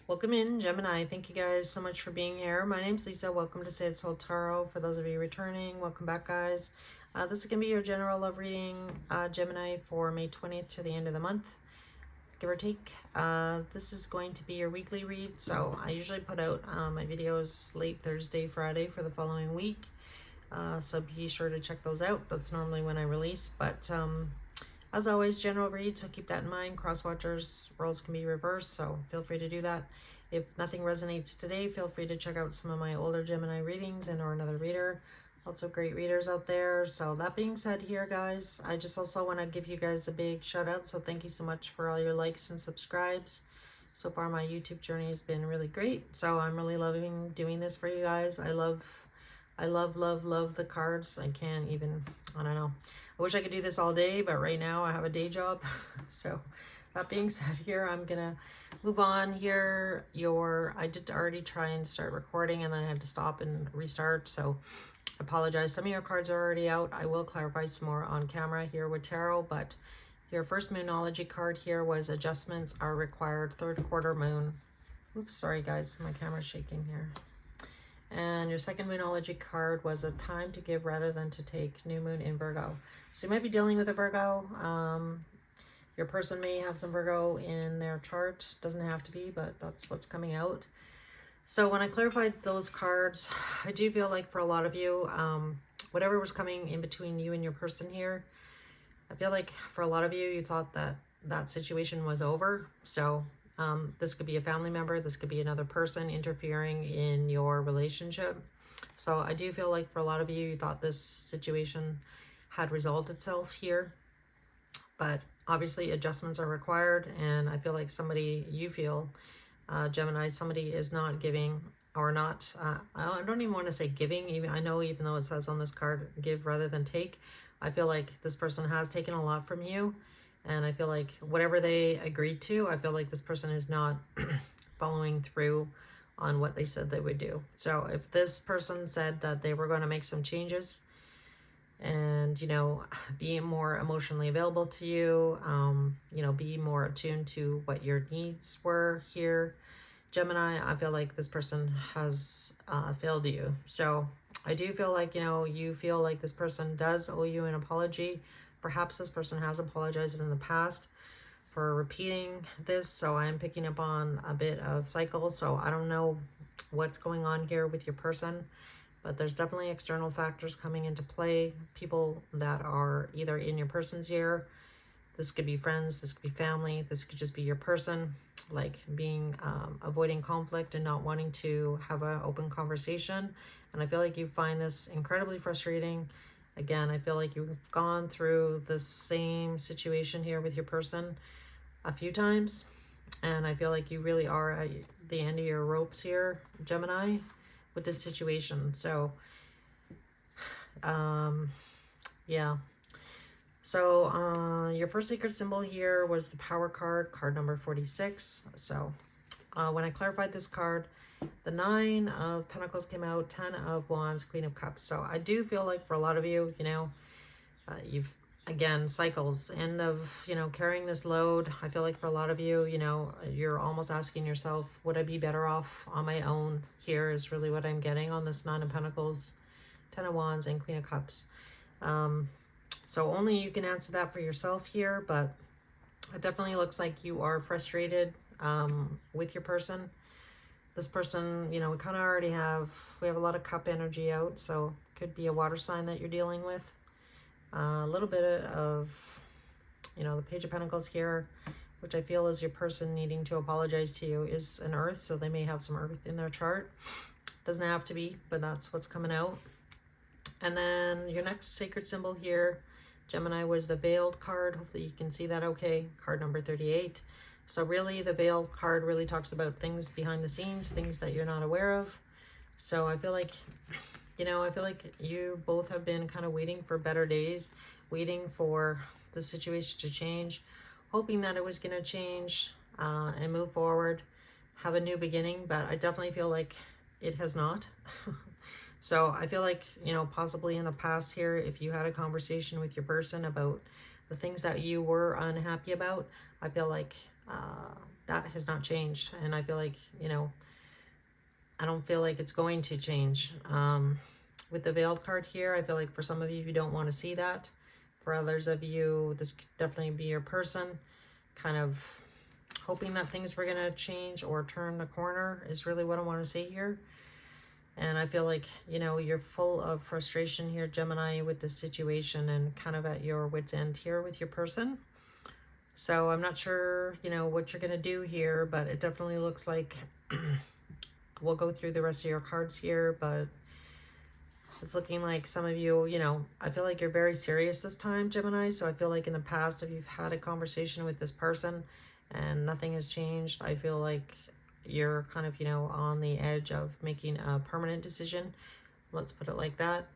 Welcome in, Gemini. Thank you guys so much for being here. My name's Lisa. Welcome to Say It Soul Tarot. For those of you returning, welcome back, guys. This is going to be your general love reading, Gemini, for May 20th to the end of the month, give or take. This is going to be your weekly read. So I usually put out my videos late Thursday, Friday for the following week. So be sure to check those out. That's normally when I release. But as always, general read, so keep that in mind. Cross watchers, roles can be reversed, so feel free to do that. If nothing resonates today, feel free to check out some of my older Gemini readings and or another reader. Also great readers out there. So that being said here, guys, I just also want to give you guys a big shout out. So thank you so much for all your likes and subscribes. So far, my YouTube journey has been really great. So I'm really loving doing this for you guys. I love, love the cards. I can't even, I don't know. I wish I could do this all day, but right now I have a day job. So that being said here, I'm gonna move on here. I did already try and start recording and then I had to stop and restart. So I apologize. Some of your cards are already out. I will clarify some more on camera here with tarot, but your first Moonology card here was adjustments are required, third quarter moon. Oops, sorry guys, my camera's shaking here. And your second Moonology card was a time to give rather than to take, new moon in Virgo. So you might be dealing with a Virgo. Your person may have some Virgo in their chart. Doesn't have to be, but that's what's coming out. So when I clarified those cards, I do feel like for a lot of you, whatever was coming in between you and your person here, I feel like for a lot of you, you thought that that situation was over. So this could be a family member. This could be another person interfering in your relationship. So I do feel like for a lot of you, you thought this situation had resolved itself here. But obviously adjustments are required. And I feel like you feel, Gemini, somebody is not giving or not, I don't even want to say giving. Even though it says on this card, give rather than take, I feel like this person has taken a lot from you. And I feel like whatever they agreed to, I feel like this person is not following through on what they said they would do. So if this person said that they were going to make some changes and, be more emotionally available to you, be more attuned to what your needs were here, Gemini, I feel like this person has failed you. So I do feel like, you feel like this person does owe you an apology. Perhaps this person has apologized in the past for repeating this. So I'm picking up on a bit of cycle. So I don't know what's going on here with your person, but there's definitely external factors coming into play. People that are either in your person's year. This could be friends, this could be family, this could just be your person, like being avoiding conflict and not wanting to have an open conversation. And I feel like you find this incredibly frustrating. Again, I feel like you've gone through the same situation here with your person a few times. And I feel like you really are at the end of your ropes here, Gemini, with this situation. So, yeah. So your first sacred symbol here was the power card, card number 46. So when I clarified this card, the 9 of Pentacles came out, 10 of Wands, Queen of Cups. So I do feel like for a lot of you, you've, again, cycles, end of, carrying this load. I feel like for a lot of you, you're almost asking yourself, would I be better off on my own? Here is really what I'm getting on this 9 of Pentacles, 10 of Wands, and Queen of Cups. So only you can answer that for yourself here, but it definitely looks like you are frustrated with your person. This person, we kind of already we have a lot of cup energy out, so it could be a water sign that you're dealing with. A little bit of, the Page of Pentacles here, which I feel is your person needing to apologize to you, is an earth, so they may have some earth in their chart. Doesn't have to be, but that's what's coming out. And then your next sacred symbol here, Gemini, was the Veiled card. Hopefully you can see that okay. Card number 38. So really the Veiled card really talks about things behind the scenes, things that you're not aware of. So I feel like, you both have been kind of waiting for better days, waiting for the situation to change, hoping that it was going to change and move forward, have a new beginning. But I definitely feel like it has not. So I feel like, possibly in the past here, if you had a conversation with your person about the things that you were unhappy about, I feel like that has not changed. And I feel like, you know, I don't feel like it's going to change. With the Veiled card here, I feel like for some of you don't want to see that. For others of you, this could definitely be your person kind of hoping that things were going to change or turn the corner is really what I want to say here. And I feel like, you know, you're full of frustration here, Gemini, with this situation and kind of at your wit's end here with your person. So I'm not sure, you know, what you're going to do here, but it definitely looks like we'll go through the rest of your cards here, but it's looking like some of you, you know, I feel like you're very serious this time, Gemini. So I feel like in the past, if you've had a conversation with this person and nothing has changed, I feel like you're kind of, you know, on the edge of making a permanent decision. Let's put it like that.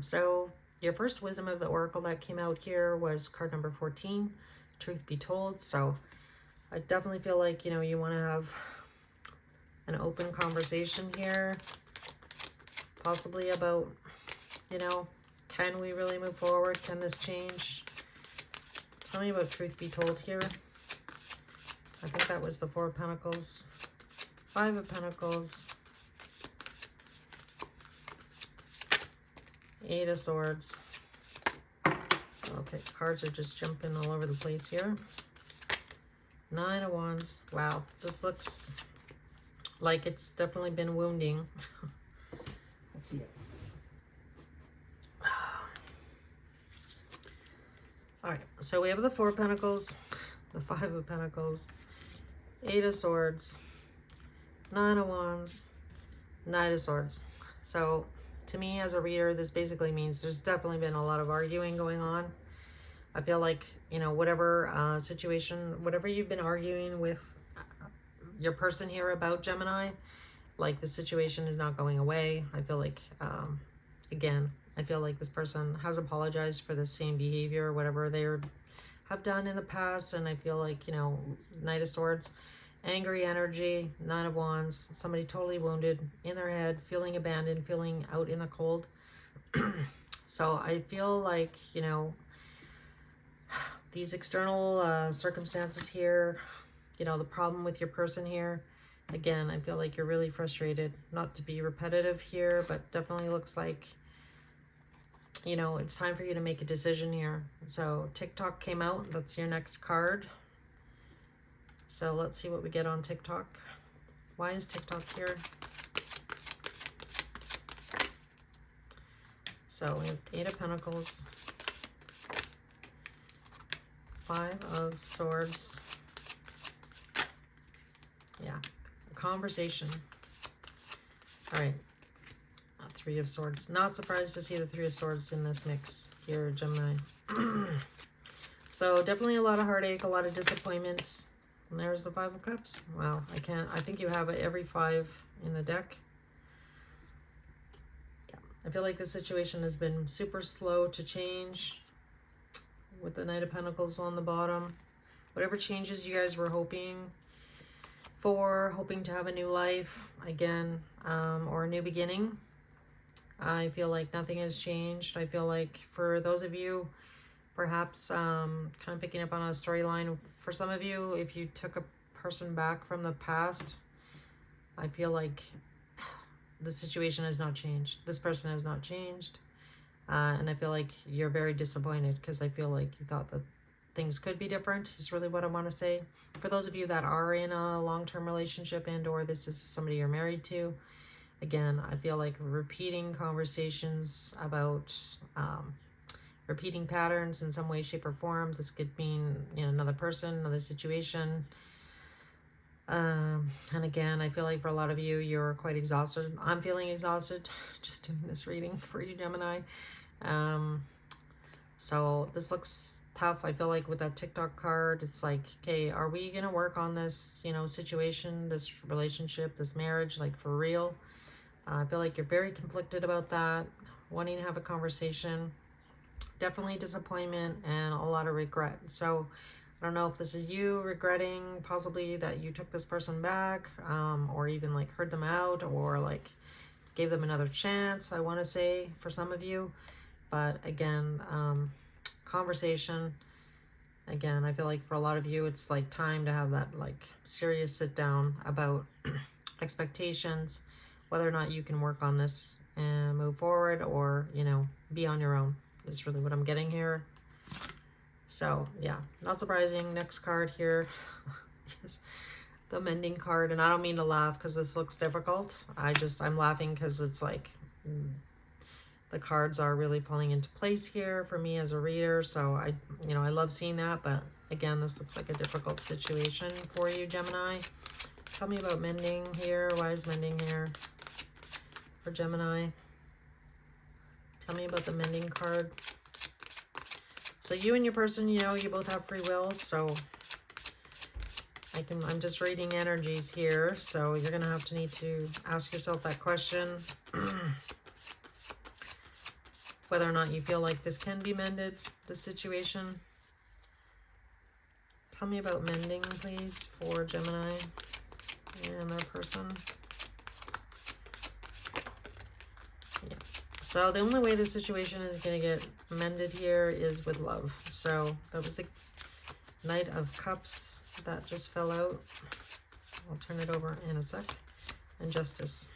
So your first wisdom of the oracle that came out here was card number 14, truth be told. So I definitely feel like, you know, you want to have an open conversation here, possibly about, you know, can we really move forward? Can this change? Tell me about truth be told here. I think that was the 4 of Pentacles, 5 of Pentacles, 8 of Swords. Okay, cards are just jumping all over the place here. 9 of Wands. Wow, this looks like it's definitely been wounding. Let's see it. All right, so we have the 4 of Pentacles, the 5 of Pentacles, 8 of Swords, 9 of Wands, Knight of Swords. So to me as a reader, this basically means there's definitely been a lot of arguing going on. I feel like, you know, whatever situation, whatever you've been arguing with your person here about, Gemini, like the situation is not going away. I feel like, again, I feel like this person has apologized for the same behavior, whatever they have done in the past. And I feel like, you know, Knight of Swords, angry energy, 9 of Wands, somebody totally wounded in their head, feeling abandoned, feeling out in the cold. So I feel like, you know, these external circumstances here, you know, the problem with your person here, again, I feel like you're really frustrated. Not to be repetitive here, but definitely looks like, you know, it's time for you to make a decision here. So TikTok came out. That's your next card. So let's see what we get on TikTok. Why is TikTok here? So we have 8 of Pentacles, 5 of Swords. Yeah, a conversation. All right. 3 of Swords. Not surprised to see the 3 of Swords in this mix here, Gemini. So definitely a lot of heartache, a lot of disappointments. And there's the 5 of Cups. Wow, I think you have every 5 in the deck. Yeah, I feel like the situation has been super slow to change with the Knight of Pentacles on the bottom. Whatever changes you guys were hoping for, hoping to have a new life again, or a new beginning, I feel like nothing has changed. I feel like for those of you, perhaps kind of picking up on a storyline, for some of you, if you took a person back from the past, I feel like the situation has not changed. This person has not changed. And I feel like you're very disappointed because I feel like you thought that things could be different is really what I want to say. For those of you that are in a long-term relationship and or this is somebody you're married to, again, I feel like repeating conversations about repeating patterns in some way, shape, or form. This could mean, you know, another person, another situation. And again, I feel like for a lot of you, you're quite exhausted. I'm feeling exhausted just doing this reading for you, Gemini. So this looks tough. I feel like with that TikTok card, it's like, okay, are we going to work on this, you know, situation, this relationship, this marriage, like for real? I feel like you're very conflicted about that, wanting to have a conversation. Definitely disappointment and a lot of regret. So I don't know if this is you regretting possibly that you took this person back, or even like heard them out, or like gave them another chance, I want to say, for some of you. But again, conversation, again, I feel like for a lot of you, it's like time to have that like serious sit down about expectations, whether or not you can work on this and move forward, or, you know, be on your own is really what I'm getting here. So yeah, not surprising. Next card here is the mending card. And I don't mean to laugh because this looks difficult. I'm laughing because it's like the cards are really falling into place here for me as a reader. So I love seeing that. But again, this looks like a difficult situation for you, Gemini. Tell me about mending here. Why is mending here for Gemini? Tell me about the mending card. So you and your person, you know, you both have free will. So I'm just reading energies here. So you're going to need to ask yourself that question. Whether or not you feel like this can be mended, the situation. Tell me about mending, please, for Gemini and their person. Yeah. So the only way the situation is going to get mended here is with love. So that was the Knight of Cups that just fell out. I'll turn it over in a sec. And Justice.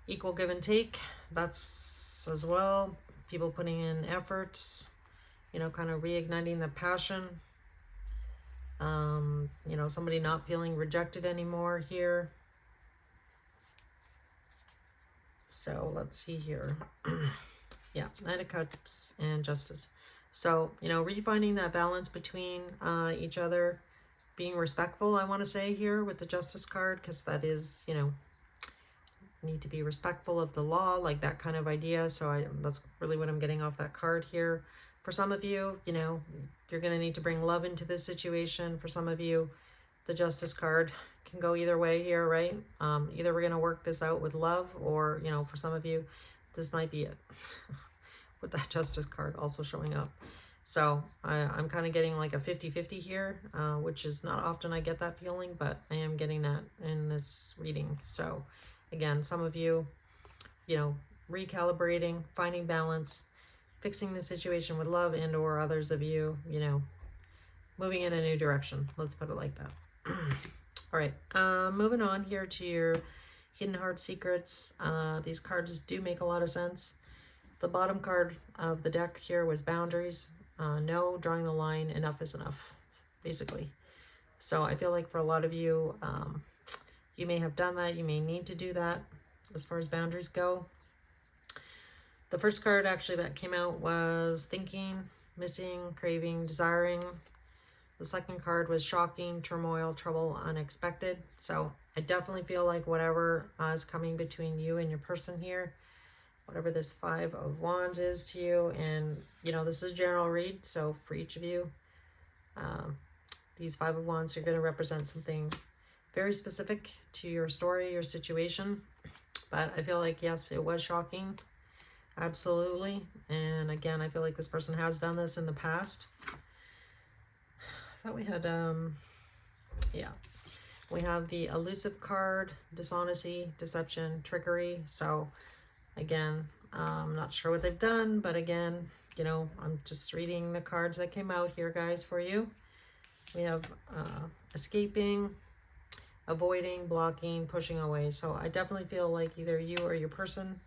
Equal give and take. That's as well. People putting in efforts, you know, kind of reigniting the passion. You know, somebody not feeling rejected anymore here. So let's see here. Yeah, Knight of Cups and Justice. So, you know, refinding that balance between each other, being respectful, I want to say here with the Justice card, because that is, you know, need to be respectful of the law, like that kind of idea. So that's really what I'm getting off that card here. For some of you, you know, you're going to need to bring love into this situation. For some of you, the Justice card can go either way here, right? Either we're going to work this out with love, or, you know, for some of you, this might be it. With that Justice card also showing up. So I'm kind of getting like a 50-50 here, which is not often I get that feeling, but I am getting that in this reading. So again, some of you, you know, recalibrating, finding balance, fixing the situation with love, and or others of you, you know, moving in a new direction. Let's put it like that. All right, moving on here to your Hidden Heart Secrets. These cards do make a lot of sense. The bottom card of the deck here was boundaries. No, drawing the line, enough is enough, basically. So I feel like for a lot of you, you may have done that. You may need to do that as far as boundaries go. The first card actually that came out was thinking, missing, craving, desiring. The second card was shocking, turmoil, trouble, unexpected. So I definitely feel like whatever is coming between you and your person here, whatever this Five of Wands is to you, and you know, this is general read, so for each of you, these Five of Wands are going to represent something very specific to your story, your situation. But I feel like, yes, it was shocking, absolutely. And again, I feel like this person has done this in the past. I thought we had yeah, we have the elusive card, dishonesty, deception, trickery. So again, I'm not sure what they've done, but again, you know, I'm just reading the cards that came out here, guys, for you. We have escaping, avoiding, blocking, pushing away. So I definitely feel like either you or your person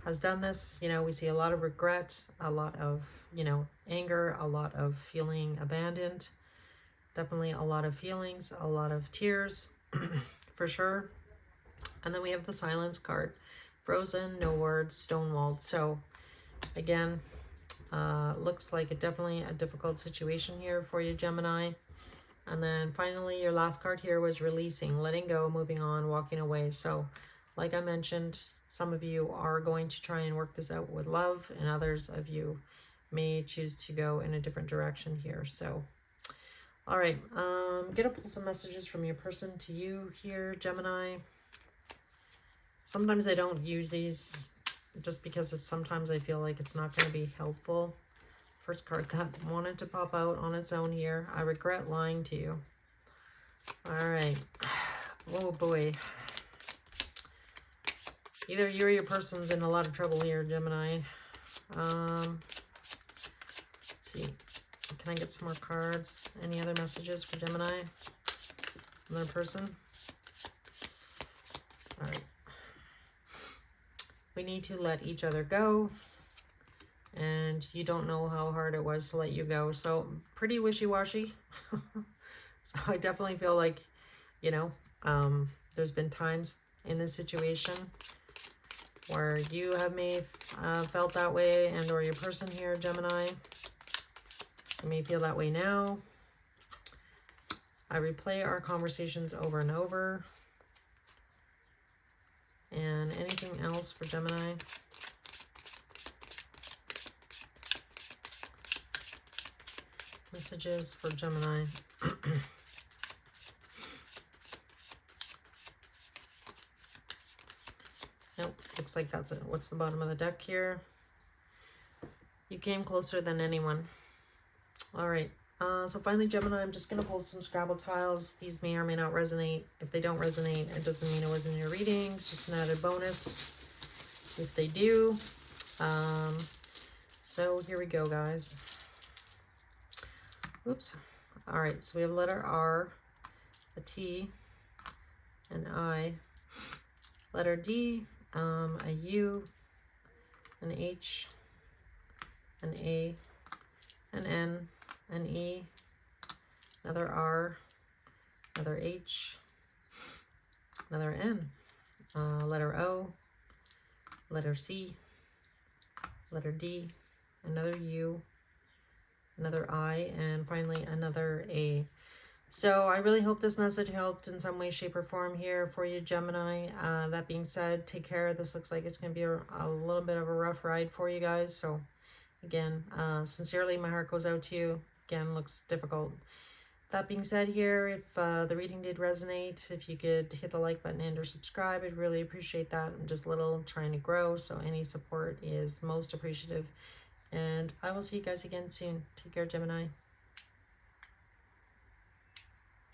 has done this. You know, we see a lot of regret, a lot of, you know, anger, a lot of feeling abandoned, definitely a lot of feelings, a lot of tears, for sure. And then we have the silence card. Frozen, no words, stonewalled. So again, looks like definitely a difficult situation here for you, Gemini. And then finally, your last card here was releasing, letting go, moving on, walking away. So like I mentioned, some of you are going to try and work this out with love, and others of you may choose to go in a different direction here. So all right, I'm gonna pull some messages from your person to you here, Gemini. Sometimes I don't use these just because sometimes I feel like it's not going to be helpful. First card that wanted to pop out on its own here. I regret lying to you. All right. Oh boy. Either you or your person's in a lot of trouble here, Gemini. Let's see. Can I get some more cards? Any other messages for Gemini? Another person? All right. We need to let each other go. And you don't know how hard it was to let you go. So pretty wishy-washy. So I definitely feel like, you know, there's been times in this situation where you have felt that way, and or your person here, Gemini, you may feel that way now. I replay our conversations over and over. And anything else for Gemini? Messages for Gemini. Nope, looks like that's it. What's the bottom of the deck here? You came closer than anyone. All right. So finally, Gemini, I'm just going to pull some Scrabble tiles. These may or may not resonate. If they don't resonate, it doesn't mean it was in your reading. It's just an added bonus if they do. So here we go, guys. Oops. All right, so we have letter R, a T, an I, letter D, a U, an H, an A, an N, an E, another R, another H, another N, letter O, letter C, letter D, another U, another I, and finally another A. So I really hope this message helped in some way, shape, or form here for you, Gemini. That being said, take care. This looks like it's going to be a little bit of a rough ride for you guys. So again, sincerely, my heart goes out to you. Again, looks difficult. That being said here, if the reading did resonate, if you could hit the like button and or subscribe, I'd really appreciate that. I'm just little trying to grow, so any support is most appreciative. And I will see you guys again soon. Take care, Gemini.